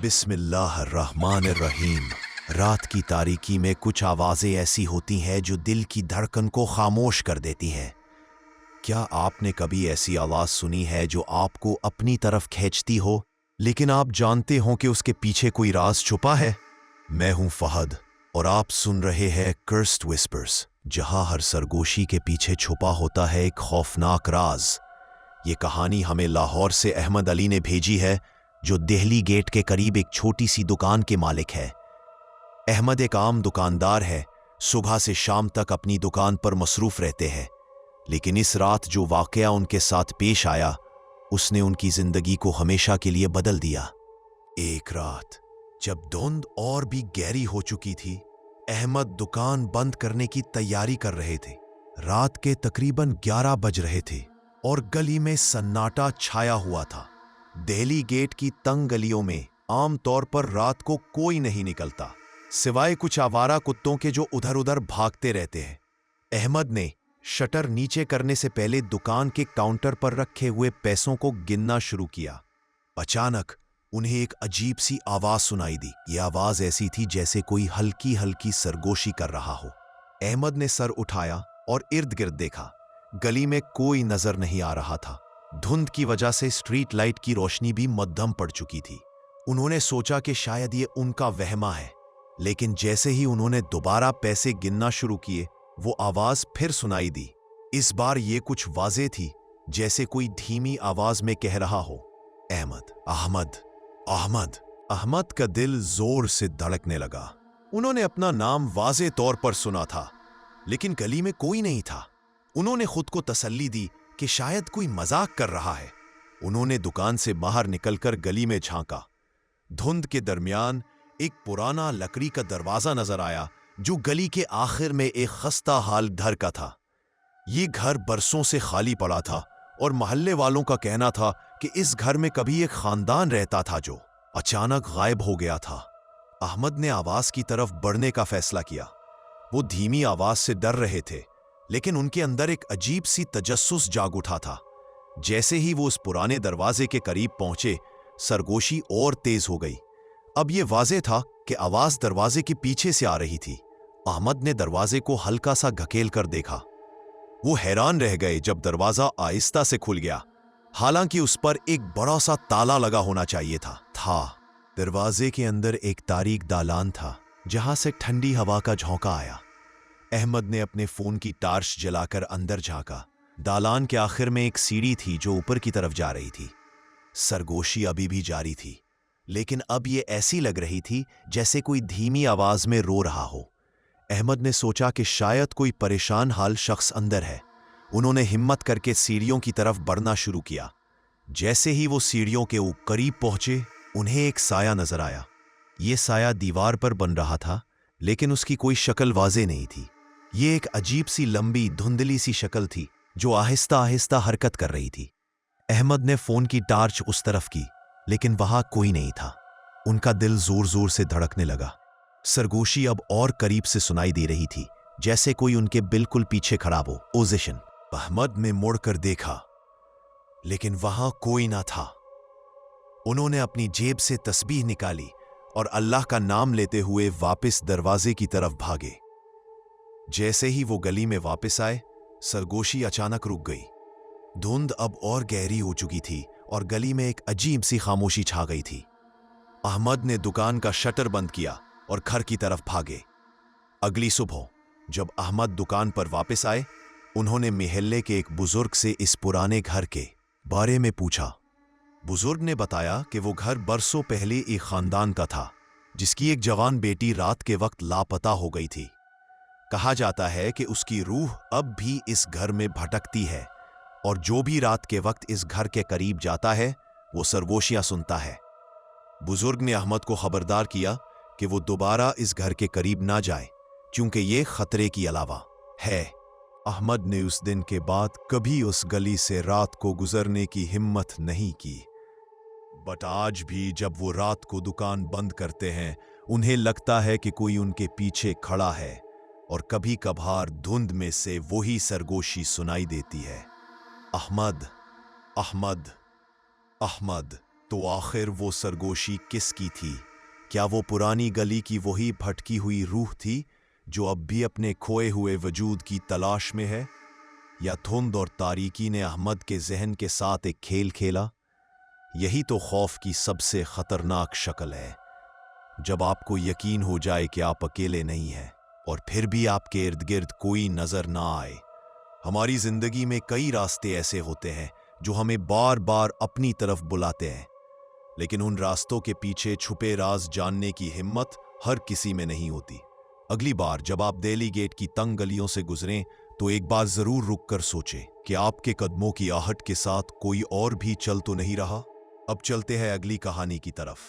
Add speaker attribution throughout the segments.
Speaker 1: बिस्मिल्लाहिर्रहमानिर्रहीम। रात की तारीकी में कुछ आवाज़ें ऐसी होती हैं जो दिल की धड़कन को खामोश कर देती हैं। क्या आपने कभी ऐसी आवाज़ सुनी है जो आपको अपनी तरफ खींचती हो, लेकिन आप जानते हो कि उसके पीछे कोई राज छुपा है? मैं हूं फहद और आप सुन रहे हैं कर्स्ड विस्पर्स, जहां हर सरगोशी के पीछे छुपा होता है एक खौफनाक राज। ये कहानी हमें लाहौर से अहमद अली ने भेजी है, जो दिल्ली गेट के करीब एक छोटी सी दुकान के मालिक है। अहमद एक आम दुकानदार है, सुबह से शाम तक अपनी दुकान पर मसरूफ रहते हैं। लेकिन इस रात जो वाकया उनके साथ पेश आया, उसने उनकी जिंदगी को हमेशा के लिए बदल दिया। एक रात जब धुंध और भी गहरी हो चुकी थी, अहमद दुकान बंद करने की तैयारी कर रहे थे। रात के तकरीबन 11 बज रहे थे और गली में सन्नाटा छाया हुआ था। दिल्ली गेट की तंग गलियों में आमतौर पर रात को कोई नहीं निकलता, सिवाय कुछ आवारा कुत्तों के जो उधर उधर भागते रहते हैं। अहमद ने शटर नीचे करने से पहले दुकान के काउंटर पर रखे हुए पैसों को गिनना शुरू किया। अचानक उन्हें एक अजीब सी आवाज सुनाई दी। यह आवाज ऐसी थी जैसे कोई हल्की हल्की सरगोशी कर रहा हो। अहमद ने सर उठाया और इर्द गिर्द देखा। गली में कोई नजर नहीं आ रहा था। धुंध की वजह से स्ट्रीट लाइट की रोशनी भी मध्यम पड़ चुकी थी। उन्होंने सोचा कि शायद ये उनका वहमा है, लेकिन जैसे ही उन्होंने दोबारा पैसे गिनना शुरू किए, वो आवाज फिर सुनाई दी। इस बार ये कुछ वाज़ेह थी, जैसे कोई धीमी आवाज में कह रहा हो, अहमद, अहमद, अहमद। अहमद का दिल जोर से धड़कने लगा। उन्होंने अपना नाम वाज़ेह तौर पर सुना था, लेकिन गली में कोई नहीं था। उन्होंने खुद को तसल्ली दी कि शायद कोई मजाक कर रहा है। उन्होंने दुकान से बाहर निकलकर गली में झांका। धुंध के दरमियान एक पुराना लकड़ी का दरवाजा नजर आया, जो गली के आखिर में एक खस्ता हाल घर का था। ये घर बरसों से खाली पड़ा था और मोहल्ले वालों का कहना था कि इस घर में कभी एक खानदान रहता था जो अचानक गायब हो गया था। अहमद ने आवाज की तरफ बढ़ने का फैसला किया। वो धीमी आवाज से डर रहे थे, लेकिन उनके अंदर एक अजीब सी तजस्सुस जाग उठा था। जैसे ही वो उस पुराने दरवाजे के करीब पहुंचे, सरगोशी और तेज हो गई। अब ये वाज़ेह था कि आवाज दरवाजे के पीछे से आ रही थी। अहमद ने दरवाजे को हल्का सा घकेल कर देखा। वो हैरान रह गए जब दरवाजा आहिस्ता से खुल गया, हालांकि उस पर एक बड़ा सा ताला लगा होना चाहिए था। दरवाजे के अंदर एक तारीक दालान था, जहां से ठंडी हवा का झोंका आया। अहमद ने अपने फोन की टार्च जलाकर अंदर झांका। दालान के आखिर में एक सीढ़ी थी जो ऊपर की तरफ जा रही थी। सरगोशी अभी भी जारी थी, लेकिन अब ये ऐसी लग रही थी जैसे कोई धीमी आवाज में रो रहा हो। अहमद ने सोचा कि शायद कोई परेशान हाल शख्स अंदर है। उन्होंने हिम्मत करके सीढ़ियों की तरफ बढ़ना शुरू किया। जैसे ही वो सीढ़ियों के करीब पहुंचे, उन्हें एक साया नजर आया। ये साया दीवार पर बन रहा था, लेकिन उसकी कोई शक्ल वाज़ेह नहीं थी। ये एक अजीब सी लंबी धुंधली सी शक्ल थी जो आहिस्ता आहिस्ता हरकत कर रही थी। अहमद ने फोन की टार्च उस तरफ की, लेकिन वहां कोई नहीं था। उनका दिल जोर जोर से धड़कने लगा। सरगोशी अब और करीब से सुनाई दे रही थी, जैसे कोई उनके बिल्कुल पीछे खड़ा हो। पोजीशन। अहमद ने मुड़कर देखा, लेकिन वहां कोई ना था। उन्होंने अपनी जेब से तस्बीह निकाली और अल्लाह का नाम लेते हुए वापस दरवाजे की तरफ भागे। जैसे ही वो गली में वापस आए, सरगोशी अचानक रुक गई। धुंध अब और गहरी हो चुकी थी और गली में एक अजीब सी खामोशी छा गई थी। अहमद ने दुकान का शटर बंद किया और घर की तरफ भागे। अगली सुबह जब अहमद दुकान पर वापस आए, उन्होंने मोहल्ले के एक बुजुर्ग से इस पुराने घर के बारे में पूछा। बुजुर्ग ने बताया कि वो घर बरसों पहले एक खानदान का था, जिसकी एक जवान बेटी रात के वक्त लापता हो गई थी। कहा जाता है कि उसकी रूह अब भी इस घर में भटकती है और जो भी रात के वक्त इस घर के करीब जाता है, वो सरगोशियां सुनता है। बुजुर्ग ने अहमद को खबरदार किया कि वो दोबारा इस घर के करीब ना जाए, क्योंकि ये खतरे की अलावा है। अहमद ने उस दिन के बाद कभी उस गली से रात को गुजरने की हिम्मत नहीं की। बट आज भी जब वो रात को दुकान बंद करते हैं, उन्हें लगता है कि कोई उनके पीछे खड़ा है और कभी कभार धुंध में से वही सरगोशी सुनाई देती है, अहमद, अहमद, अहमद। तो आखिर वो सरगोशी किसकी थी? क्या वो पुरानी गली की वही भटकी हुई रूह थी जो अब भी अपने खोए हुए वजूद की तलाश में है? या धुंध और तारीकी ने अहमद के जहन के साथ एक खेल खेला? यही तो खौफ की सबसे खतरनाक शक्ल है, जब आपको यकीन हो जाए कि आप अकेले नहीं हैं और फिर भी आपके इर्द गिर्द कोई नजर ना आए। हमारी जिंदगी में कई रास्ते ऐसे होते हैं जो हमें बार बार अपनी तरफ बुलाते हैं, लेकिन उन रास्तों के पीछे छुपे राज जानने की हिम्मत हर किसी में नहीं होती। अगली बार जब आप दिल्ली गेट की तंग गलियों से गुजरें तो एक बार जरूर रुक कर सोचें कि आपके कदमों की आहट के साथ कोई और भी चल तो नहीं रहा। अब चलते हैं अगली कहानी की तरफ।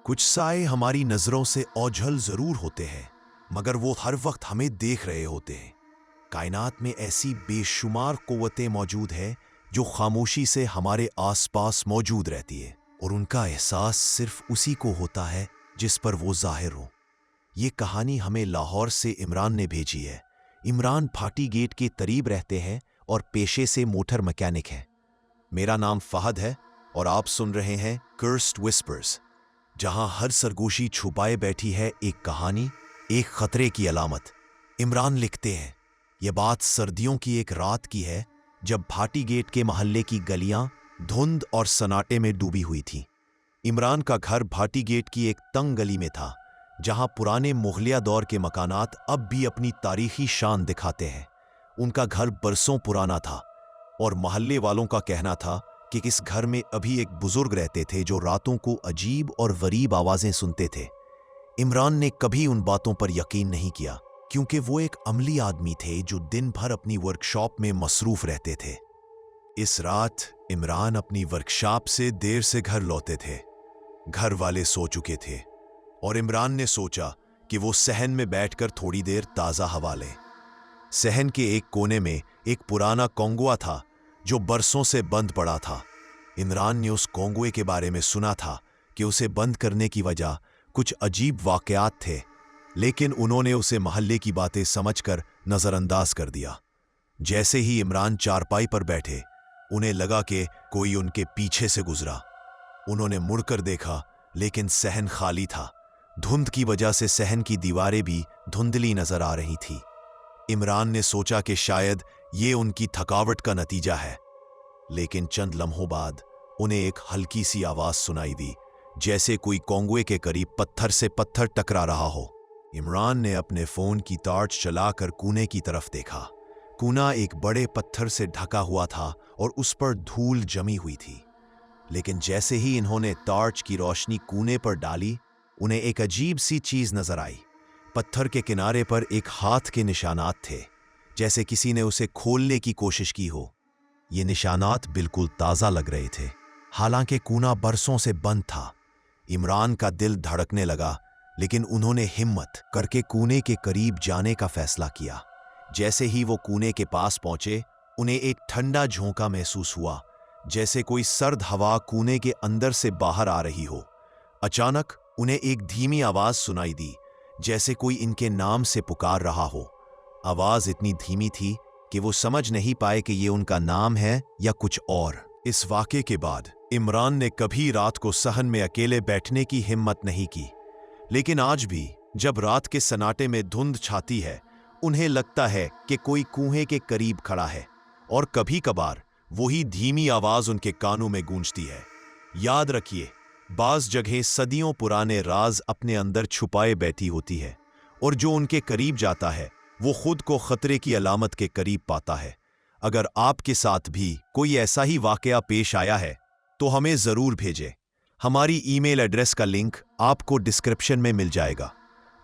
Speaker 1: कुछ साए हमारी नजरों से ओझल जरूर होते हैं, मगर वो हर वक्त हमें देख रहे होते हैं। कायनात में ऐसी बेशुमार कुव्वतें मौजूद हैं जो खामोशी से हमारे आसपास मौजूद रहती है, और उनका एहसास सिर्फ उसी को होता है जिस पर वो जाहिर हो। ये कहानी हमें लाहौर से इमरान ने भेजी है। इमरान भाटी गेट के करीब रहते हैं और पेशे से मोटर मैकेनिक हैं। मेरा नाम फहद है और आप सुन रहे हैं कर्स्ड विस्पर्स, जहां हर सरगोशी छुपाए बैठी है एक कहानी, एक खतरे की अलामत। इमरान लिखते हैं, यह बात सर्दियों की एक रात की है जब भाटी गेट के मोहल्ले की गलियां धुंध और सन्नाटे में डूबी हुई थीं। इमरान का घर भाटी गेट की एक तंग गली में था, जहां पुराने मुगलिया दौर के मकानात अब भी अपनी तारीखी शान दिखाते हैं। उनका घर बरसों पुराना था और मोहल्ले वालों का कहना था कि इस घर में अभी एक बुजुर्ग रहते थे जो रातों को अजीब और गरीब आवाजें सुनते थे। इमरान ने कभी उन बातों पर यकीन नहीं किया, क्योंकि वो एक अमली आदमी थे जो दिन भर अपनी वर्कशॉप में मसरूफ रहते थे। इस रात इमरान अपनी वर्कशॉप से देर से घर लौटे थे। घर वाले सो चुके थे और इमरान ने सोचा कि वो सहन में बैठकर थोड़ी देर ताज़ा हवा ले। सहन के एक कोने में एक पुराना कौंगुआ था जो बरसों से बंद पड़ा था। इमरान ने उस कौंगुए के बारे में सुना था कि उसे बंद करने की वजह कुछ अजीब वाकयात थे, लेकिन उन्होंने उसे मोहल्ले की बातें समझकर नज़रअंदाज कर दिया। जैसे ही इमरान चारपाई पर बैठे, उन्हें लगा कि कोई उनके पीछे से गुजरा। उन्होंने मुड़कर देखा, लेकिन सहन खाली था। धुंध की वजह से सहन की दीवारें भी धुंधली नजर आ रही थी। इमरान ने सोचा कि शायद ये उनकी थकावट का नतीजा है, लेकिन चंद लम्हों बाद उन्हें एक हल्की सी आवाज सुनाई दी, जैसे कोई कौंगुए के करीब पत्थर से पत्थर टकरा रहा हो। इमरान ने अपने फोन की टॉर्च चलाकर कूने की तरफ देखा। कूना एक बड़े पत्थर से ढका हुआ था और उस पर धूल जमी हुई थी। लेकिन जैसे ही इन्होंने टॉर्च की रोशनी कूने पर डाली, उन्हें एक अजीब सी चीज नजर आई। पत्थर के किनारे पर एक हाथ के निशानात थे, जैसे किसी ने उसे खोलने की कोशिश की हो। ये निशानात बिल्कुल ताजा लग रहे थे, हालांकि कूना बरसों से बंद था। इमरान का दिल धड़कने लगा, लेकिन उन्होंने हिम्मत करके कूने के करीब जाने का फैसला किया। जैसे ही वो कूने के पास पहुंचे, उन्हें एक ठंडा झोंका महसूस हुआ, जैसे कोई सर्द हवा कूने के अंदर से बाहर आ रही हो। अचानक उन्हें एक धीमी आवाज सुनाई दी, जैसे कोई इनके नाम से पुकार रहा हो। आवाज इतनी धीमी थी कि वो समझ नहीं पाए कि ये उनका नाम है या कुछ और। इस वाक़े के बाद इमरान ने कभी रात को सहन में अकेले बैठने की हिम्मत नहीं की, लेकिन आज भी जब रात के सन्नाटे में धुंध छाती है, उन्हें लगता है कि कोई कुएं के करीब खड़ा है, और कभी कभार वही धीमी आवाज उनके कानों में गूंजती है। याद रखिए, बाज जगह सदियों पुराने राज अपने अंदर छुपाए बैठी होती है, और जो उनके करीब जाता है वो खुद को खतरे की अलामत के करीब पाता है। अगर आपके साथ भी कोई ऐसा ही वाकया पेश आया है तो हमें जरूर भेजें। हमारी ईमेल एड्रेस का लिंक आपको डिस्क्रिप्शन में मिल जाएगा।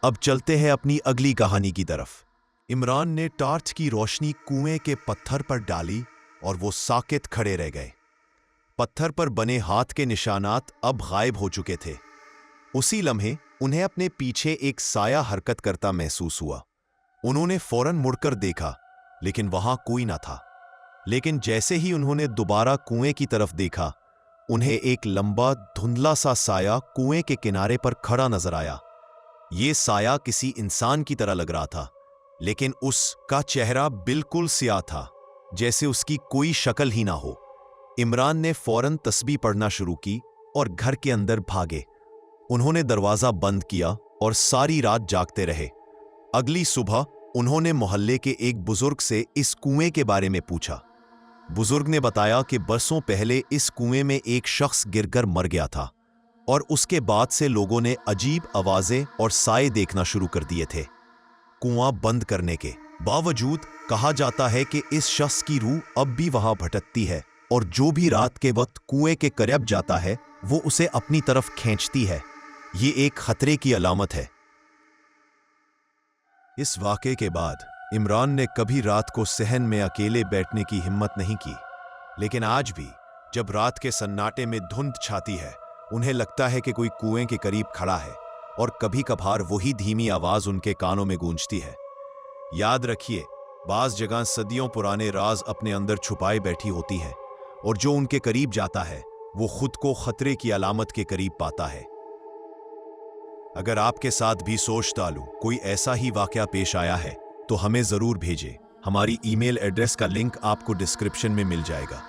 Speaker 1: अब चलते हैं अपनी अगली कहानी की तरफ। इमरान ने टॉर्च की रोशनी कुएं के पत्थर पर डाली और वो साकित खड़े रह गए। पत्थर पर बने हाथ के निशानात अब गायब हो चुके थे। उसी लम्हे उन्हें अपने पीछे एक साया हरकत करता महसूस हुआ। उन्होंने फौरन मुड़कर देखा, लेकिन वहां कोई ना था। लेकिन जैसे ही उन्होंने दोबारा कुएं की तरफ देखा, उन्हें एक लंबा धुंधला सा साया कुएं के किनारे पर खड़ा नजर आया। ये साया किसी इंसान की तरह लग रहा था, लेकिन उसका चेहरा बिल्कुल स्याह था, जैसे उसकी कोई शक्ल ही ना हो। इमरान ने फौरन तस्बीह पढ़ना शुरू की और घर के अंदर भागे। उन्होंने दरवाजा बंद किया और सारी रात जागते रहे। अगली सुबह उन्होंने मोहल्ले के एक बुजुर्ग से इस कुएं के बारे में पूछा। बुजुर्ग ने बताया कि बरसों पहले इस कुएं में एक शख्स गिरकर मर गया था और उसके बाद से लोगों ने अजीब आवाजें और साए देखना शुरू कर दिए थे। कुआं बंद करने के बावजूद कहा जाता है कि इस शख्स की रूह अब भी वहां भटकती है और जो भी रात के वक्त कुएं के करीब जाता है वो उसे अपनी तरफ खींचती है। ये एक खतरे की अलामत है। इस वाक़े के बाद इमरान ने कभी रात को सहन में अकेले बैठने की हिम्मत नहीं की, लेकिन आज भी जब रात के सन्नाटे में धुंध छाती है, उन्हें लगता है कि कोई कुएं के करीब खड़ा है और कभी कभार वही धीमी आवाज उनके कानों में गूंजती है। याद रखिए, बाज जगह सदियों पुराने राज अपने अंदर छुपाए बैठी होती है और जो उनके करीब जाता है वो खुद को खतरे की अलामत के करीब पाता है। अगर आपके साथ भी सोच डालूं कोई ऐसा ही वाकया पेश आया है तो हमें जरूर भेजें। हमारी ईमेल एड्रेस का लिंक आपको डिस्क्रिप्शन में मिल जाएगा।